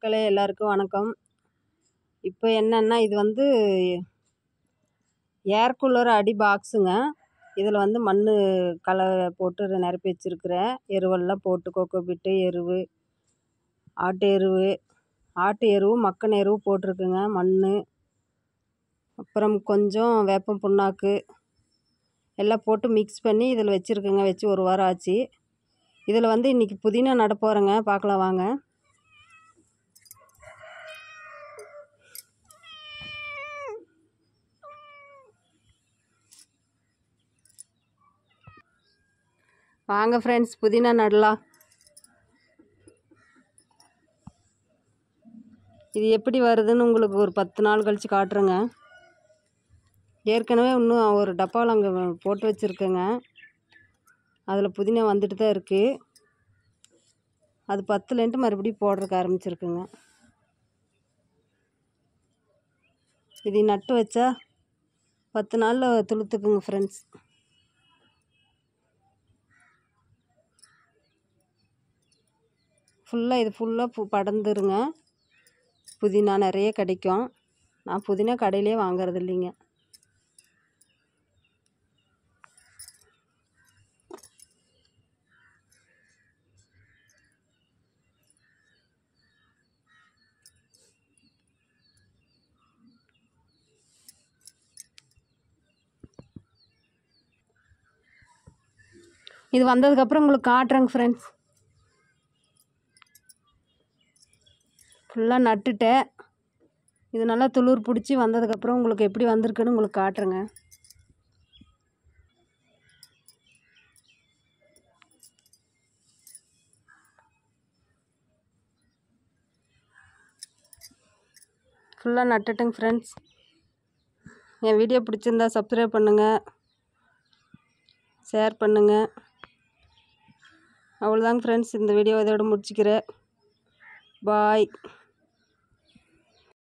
மக்களே எல்லாருக்கும் வணக்கம். இப்போ என்னன்னா இது வந்து ஏர் கூலர் அடி பாக்ஸுங்க. இதில் வந்து மண் களை போட்டு நிரப்பி வச்சுருக்கிறேன். எருவெல்லாம் போட்டு கொக்கோபிட்டு எருவு, ஆட்டு எருவு மக்கின எருவு போட்டிருக்குங்க. மண், அப்புறம் கொஞ்சம் வேப்பம் புண்ணாக்கு எல்லாம் போட்டு மிக்ஸ் பண்ணி இதில் வச்சுருக்குங்க. வச்சு ஒரு வாரம் ஆச்சு. இதில் வந்து இன்றைக்கி புதினா நட போகிறேங்க. பார்க்கலாம் வாங்க. வாங்க ஃப்ரெண்ட்ஸ், புதினா நடலாம். இது எப்படி வருதுன்னு உங்களுக்கு ஒரு 10 நாள் கழித்து காட்டுறேங்க. ஏற்கனவே இன்னும் ஒரு டப்பாவில் அங்கே போட்டு வச்சுருக்கேங்க. அதில் புதினா வந்துட்டு தான் இருக்குது. அது 10லன்ட்டு மறுபடியும் போடுறதுக்கு ஆரம்பிச்சிருக்குங்க. இது நட்டு வச்சா 10 நாளில் துளுத்துக்குங்க ஃப்ரெண்ட்ஸ். இது ஃபுல்லாக படர்ந்துருங்க. புதினா நிறைய கிடைக்கும். நான் புதினா கடையிலே வாங்கிறது இல்லைங்க. இது வந்ததுக்கப்புறம் உங்களுக்கு காட்டுறேங்க ஃப்ரெண்ட்ஸ். ஃபுல்லாக நட்டுட்டேன். இது நல்லா துளிர் பிடிச்சி வந்ததுக்கப்புறம் உங்களுக்கு எப்படி வந்திருக்குன்னு உங்களுக்கு காட்டுறேங்க. ஃபுல்லாக நட்டுட்டேங்க ஃப்ரெண்ட்ஸ். என் வீடியோ பிடிச்சிருந்தா சப்ஸ்கிரைப் பண்ணுங்கள், ஷேர் பண்ணுங்கள். அவ்வளோதாங்க ஃப்ரெண்ட்ஸ், இந்த வீடியோ இதோட முடிச்சுக்கிறேன். பாய்.